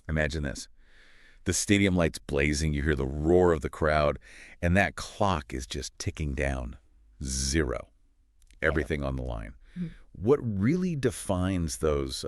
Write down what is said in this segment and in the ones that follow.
Imagine this. The stadium lights blazing, you hear the roar of the crowd, and that clock is just ticking down. 0. Everything on the line. Mhm. What really defines those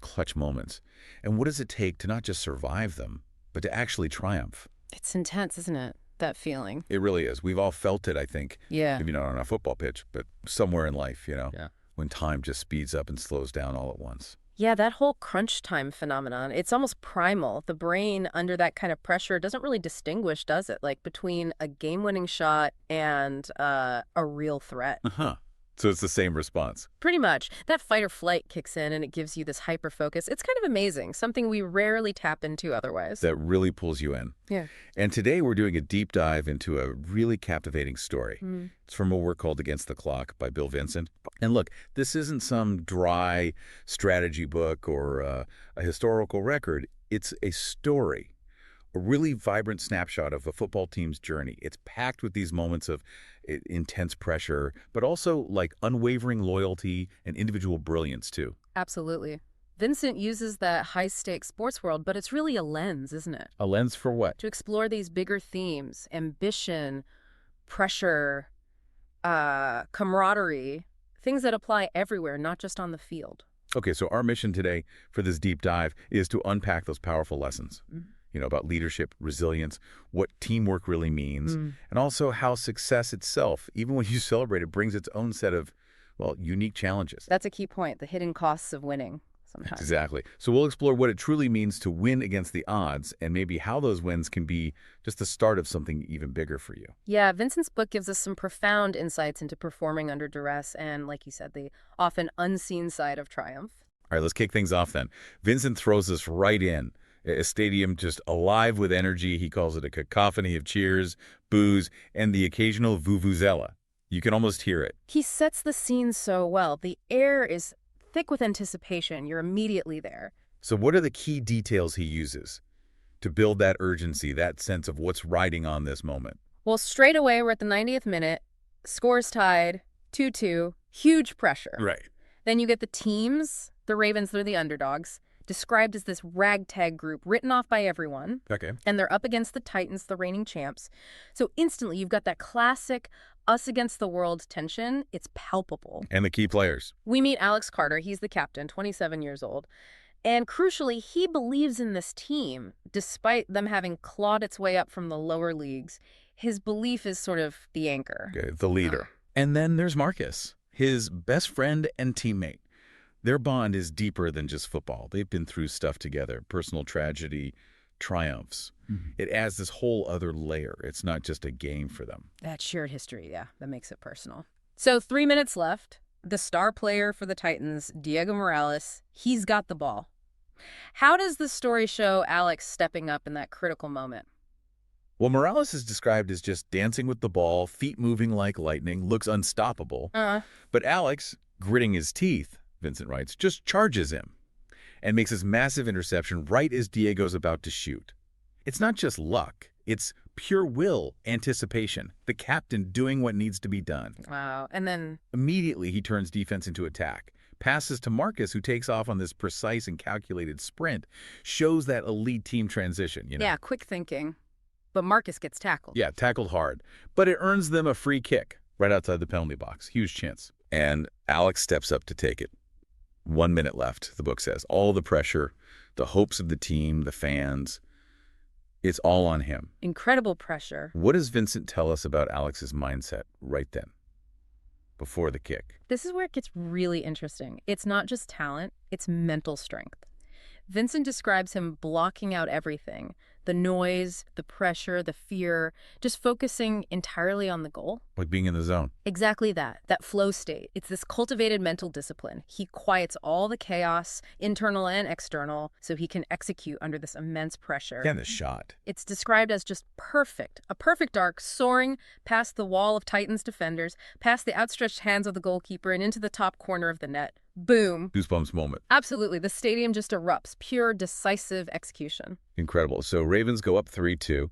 clutch moments? And what does it take to not just survive them, but to actually triumph? It's intense, isn't it? That feeling. It really is. We've all felt it, I think. Yeah. Maybe not on a football pitch, but somewhere in life, Yeah. when time just speeds up and slows down all at once. Yeah, that whole crunch time phenomenon, it's almost primal. The brain under that kind of pressure doesn't really distinguish, does it? Like between a game-winning shot and a real threat. Uh-huh. So it's the same response. Pretty much. That fight or flight kicks in and it gives you this hyper focus. It's kind of amazing, something we rarely tap into otherwise. That really pulls you in. Yeah. And today we're doing a deep dive into a really captivating story. Mm. It's from a work called Against the Clock by Bill Vincent. And look, this isn't some dry strategy book or a historical record. It's a story, a really vibrant snapshot of a football team's journey. It's packed with these moments of intense pressure, but also like unwavering loyalty and individual brilliance too. Absolutely. Vincent uses that high-stakes sports world, but it's really a lens, isn't it? A lens for what? To explore these bigger themes, ambition, pressure, camaraderie, things that apply everywhere, not just on the field. Okay, so our mission today for this deep dive is to unpack those powerful lessons. Mm. About leadership, resilience, what teamwork really means, and also how success itself, even when you celebrate it, brings its own set of, well, unique challenges. That's a key point, the hidden costs of winning sometimes. Exactly. So we'll explore what it truly means to win against the odds and maybe how those wins can be just the start of something even bigger for you. Yeah, Vincent's book gives us some profound insights into performing under duress and, like you said, the often unseen side of triumph. All right, let's kick things off then. Vincent throws us right in. A stadium just alive with energy. He calls it a cacophony of cheers, boos, and the occasional vuvuzela. You can almost hear it. He sets the scene so well. The air is thick with anticipation. You're immediately there. So what are the key details he uses to build that urgency, that sense of what's riding on this moment? Well, straight away, we're at the 90th minute. Scores tied, 2-2, huge pressure. Right. Then you get the teams, the Ravens, they're the underdogs, described as this ragtag group written off by everyone. Okay. And they're up against the Titans, the reigning champs. So instantly you've got that classic us against the world tension. It's palpable. And the key players. We meet Alex Carter. He's the captain, 27 years old. And crucially, he believes in this team, despite them having clawed its way up from the lower leagues. His belief is sort of the anchor. Okay, the leader. And then there's Marcus, his best friend and teammate. Their bond is deeper than just football. They've been through stuff together, personal tragedy, triumphs. It adds this whole other layer. It's not just a game for them. That shared history, yeah, that makes it personal. So 3 minutes left. The star player for the Titans, Diego Morales, he's got the ball. How does the story show Alex stepping up in that critical moment? Well, Morales is described as just dancing with the ball, feet moving like lightning, looks unstoppable. But Alex, gritting his teeth, Vincent writes, just charges him and makes this massive interception right as Diego's about to shoot. It's not just luck. It's pure will, anticipation, the captain doing what needs to be done. Wow. And then Immediately, he turns defense into attack. Passes to Marcus, who takes off on this precise and calculated sprint, shows that elite team transition. yeah, quick thinking. But Marcus gets tackled. Yeah, tackled hard. But it earns them a free kick right outside the penalty box. Huge chance. And Alex steps up to take it. 1 minute left, the book says. All the pressure, the hopes of the team, the fans, it's all on him. Incredible pressure. What does Vincent tell us about Alex's mindset right then, before the kick? This is where it gets really interesting. It's not just talent, it's mental strength. Vincent describes him blocking out everything, the noise, the pressure, the fear, just focusing entirely on the goal. Like being in the zone. Exactly that flow state. It's this cultivated mental discipline. He quiets all the chaos, internal and external, so he can execute under this immense pressure. Yeah, the shot. It's described as just perfect. A perfect arc soaring past the wall of Titans defenders, past the outstretched hands of the goalkeeper, and into the top corner of the net. Boom. Goosebumps moment. Absolutely. The stadium just erupts. Pure, decisive execution. Incredible. So Ravens go up 3-2.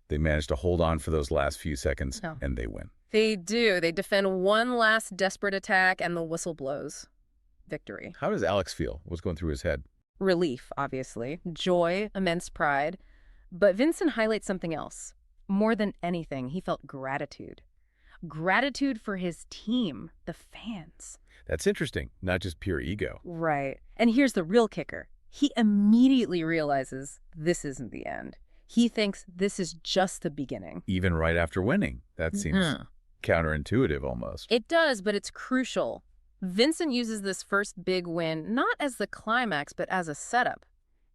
They manage to hold on for those last few seconds, and they win. They do. They defend one last desperate attack, and the whistle blows. Victory. How does Alex feel? What's going through his head? Relief, obviously. Joy, immense pride. But Vincent highlights something else. More than anything, he felt gratitude. Gratitude for his team, the fans. That's interesting, not just pure ego. Right. And here's the real kicker. He immediately realizes this isn't the end. He thinks this is just the beginning. Even right after winning. That seems counterintuitive almost. It does, but it's crucial. Vincent uses this first big win not as the climax, but as a setup.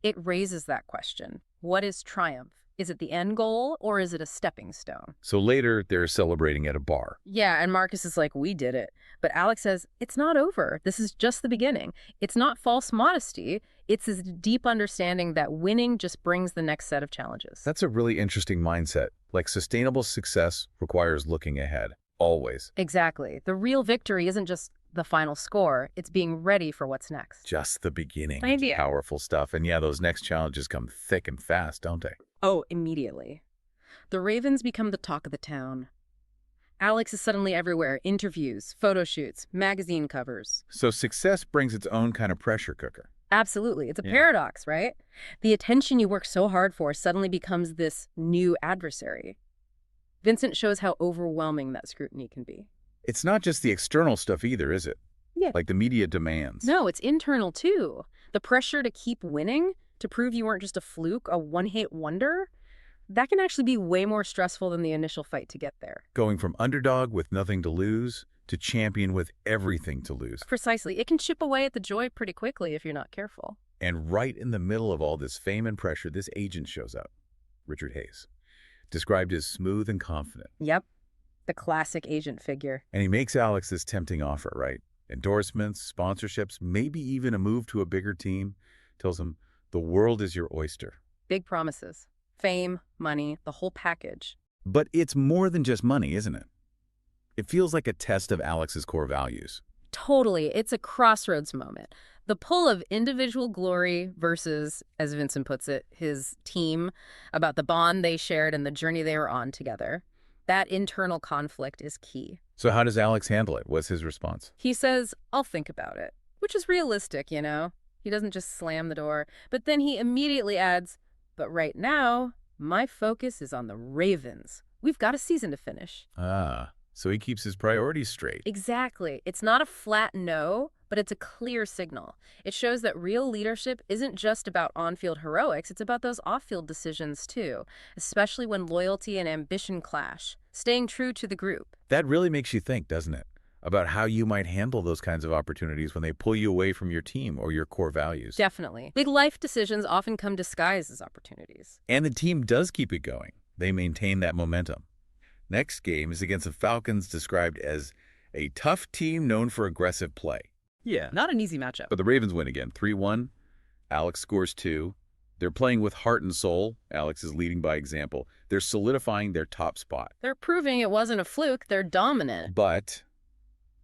It raises that question. What is triumph? Is it the end goal, or is it a stepping stone? So later, they're celebrating at a bar. Yeah, and Marcus is like, we did it. But Alex says, it's not over. This is just the beginning. It's not false modesty. It's this deep understanding that winning just brings the next set of challenges. That's a really interesting mindset. Like, sustainable success requires looking ahead. Always. Exactly. The real victory isn't just the final score. It's being ready for what's next. Just the beginning. Idea. Powerful stuff. And yeah, those next challenges come thick and fast, don't they? Oh, immediately. The Ravens become the talk of the town. Alex is suddenly everywhere. Interviews, photo shoots, magazine covers. So success brings its own kind of pressure cooker. Absolutely. It's a paradox, right? The attention you work so hard for suddenly becomes this new adversary. Vincent shows how overwhelming that scrutiny can be. It's not just the external stuff either, is it? Yeah. Like the media demands. No, it's internal too. The pressure to keep winning, to prove you weren't just a fluke, a one-hit wonder, that can actually be way more stressful than the initial fight to get there. Going from underdog with nothing to lose to champion with everything to lose. Precisely. It can chip away at the joy pretty quickly if you're not careful. And right in the middle of all this fame and pressure, this agent shows up, Richard Hayes, described as smooth and confident. Yep. The classic agent figure. And he makes Alex this tempting offer, right? Endorsements, sponsorships, maybe even a move to a bigger team. Tells him, the world is your oyster. Big promises. Fame, money, the whole package. But it's more than just money, isn't it? It feels like a test of Alex's core values. Totally. It's a crossroads moment. The pull of individual glory versus, as Vincent puts it, his team, about the bond they shared and the journey they were on together. That internal conflict is key. So how does Alex handle it? What's his response? He says, I'll think about it, which is realistic, you know? He doesn't just slam the door. But then he immediately adds, but right now, my focus is on the Ravens. We've got a season to finish. Ah, so he keeps his priorities straight. Exactly. It's not a flat no, but it's a clear signal. It shows that real leadership isn't just about on-field heroics, it's about those off-field decisions too, especially when loyalty and ambition clash, staying true to the group. That really makes you think, doesn't it? About how you might handle those kinds of opportunities when they pull you away from your team or your core values. Definitely. Big life decisions often come disguised as opportunities. And the team does keep it going. They maintain that momentum. Next game is against the Falcons, described as a tough team known for aggressive play. Yeah, not an easy matchup. But the Ravens win again, 3-1. Alex scores 2. They're playing with heart and soul. Alex is leading by example. They're solidifying their top spot. They're proving it wasn't a fluke. They're dominant. But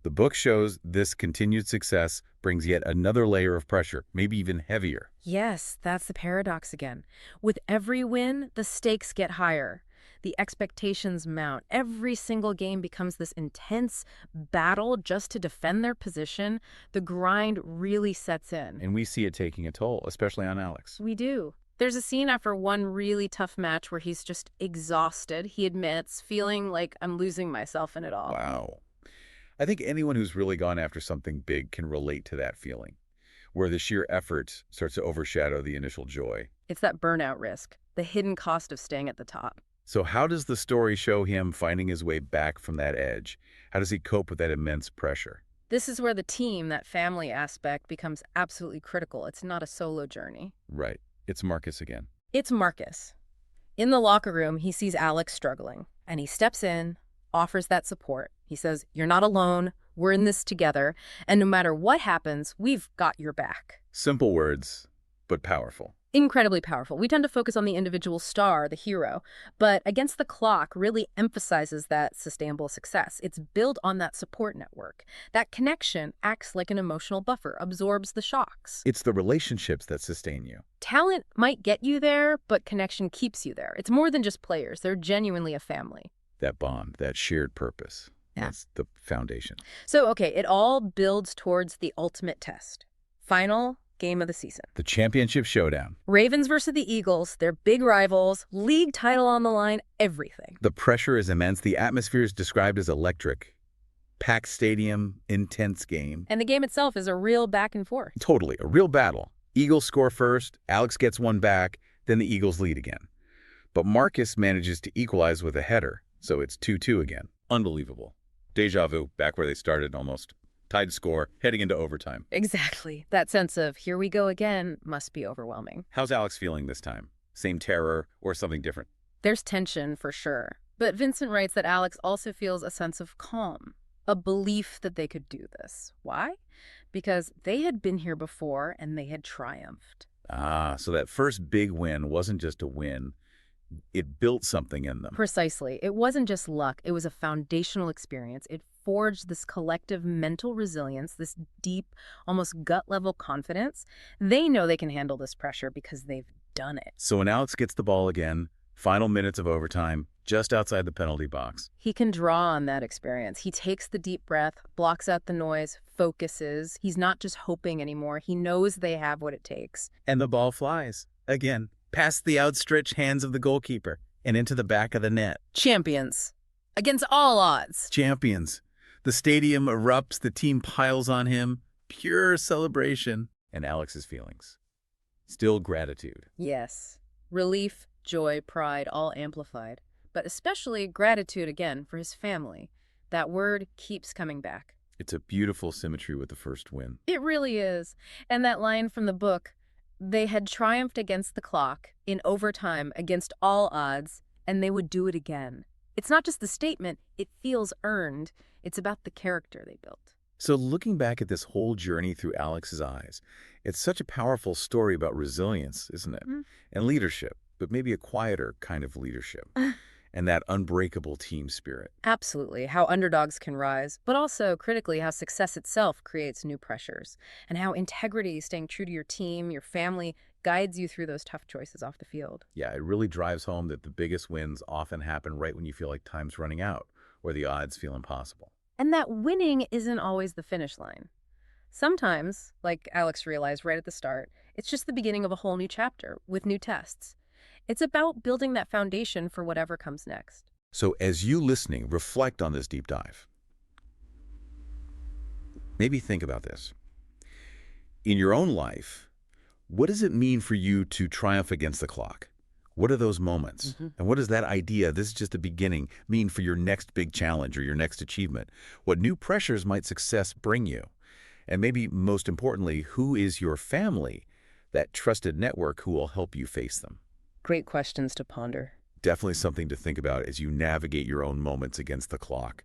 the book shows this continued success brings yet another layer of pressure, maybe even heavier. Yes, that's the paradox again. With every win, the stakes get higher. The expectations mount. Every single game becomes this intense battle just to defend their position. The grind really sets in. And we see it taking a toll, especially on Alex. We do. There's a scene after one really tough match where he's just exhausted, he admits, feeling like I'm losing myself in it all. Wow. I think anyone who's really gone after something big can relate to that feeling, where the sheer effort starts to overshadow the initial joy. It's that burnout risk, the hidden cost of staying at the top. So how does the story show him finding his way back from that edge? How does he cope with that immense pressure? This is where the team, that family aspect, becomes absolutely critical. It's not a solo journey. Right. It's Marcus again. It's Marcus. In the locker room, he sees Alex struggling, and he steps in, offers that support. He says, you're not alone, we're in this together, and no matter what happens, we've got your back. Simple words, but powerful. Incredibly powerful. We tend to focus on the individual star, the hero, but Against the Clock really emphasizes that sustainable success. It's built on that support network. That connection acts like an emotional buffer, absorbs the shocks. It's the relationships that sustain you. Talent might get you there, but connection keeps you there. It's more than just players. They're genuinely a family. That bond, that shared purpose. Yeah. That's the foundation. So, okay, it all builds towards the ultimate test. Final game of the season. The championship showdown. Ravens versus the Eagles, they're big rivals, league title on the line, everything. The pressure is immense. The atmosphere is described as electric. Packed stadium, intense game. And the game itself is a real back and forth. Totally, a real battle. Eagles score first, Alex gets one back, then the Eagles lead again. But Marcus manages to equalize with a header, so it's 2-2 again. Unbelievable. Deja vu, back where they started almost. Tied score, heading into overtime. Exactly. That sense of, here we go again, must be overwhelming. How's Alex feeling this time? Same terror or something different? There's tension for sure. But Vincent writes that Alex also feels a sense of calm, a belief that they could do this. Why? Because they had been here before and they had triumphed. Ah, so that first big win wasn't just a win. It built something in them. Precisely. It wasn't just luck. It was a foundational experience. It forged this collective mental resilience, this deep, almost gut-level confidence. They know they can handle this pressure because they've done it. So when Alex gets the ball again, final minutes of overtime, just outside the penalty box. He can draw on that experience. He takes the deep breath, blocks out the noise, focuses. He's not just hoping anymore. He knows they have what it takes. And the ball flies. Again, past the outstretched hands of the goalkeeper and into the back of the net. Champions. Against all odds. Champions. The stadium erupts, the team piles on him. Pure celebration. And Alex's feelings. Still gratitude. Yes. Relief, joy, pride, all amplified. But especially gratitude again for his family. That word keeps coming back. It's a beautiful symmetry with the first win. It really is. And that line from the book, they had triumphed against the clock, in overtime, against all odds, and they would do it again. It's not just the statement, it feels earned. It's about the character they built. So looking back at this whole journey through Alex's eyes, it's such a powerful story about resilience, isn't it? Mm. And leadership, but maybe a quieter kind of leadership. And that unbreakable team spirit. Absolutely. How underdogs can rise, but also critically how success itself creates new pressures, and how integrity, staying true to your team, your family, guides you through those tough choices off the field. Yeah, it really drives home that the biggest wins often happen right when you feel like time's running out, or the odds feel impossible. And that winning isn't always the finish line. Sometimes, like Alex realized right at the start, it's just the beginning of a whole new chapter with new tests. It's about building that foundation for whatever comes next. So as you listening, reflect on this deep dive. Maybe think about this. In your own life, what does it mean for you to triumph against the clock? What are those moments? And what does that idea, this is just the beginning, mean for your next big challenge or your next achievement? What new pressures might success bring you? And maybe most importantly, who is your family, that trusted network who will help you face them? Great questions to ponder. Definitely something to think about as you navigate your own moments against the clock.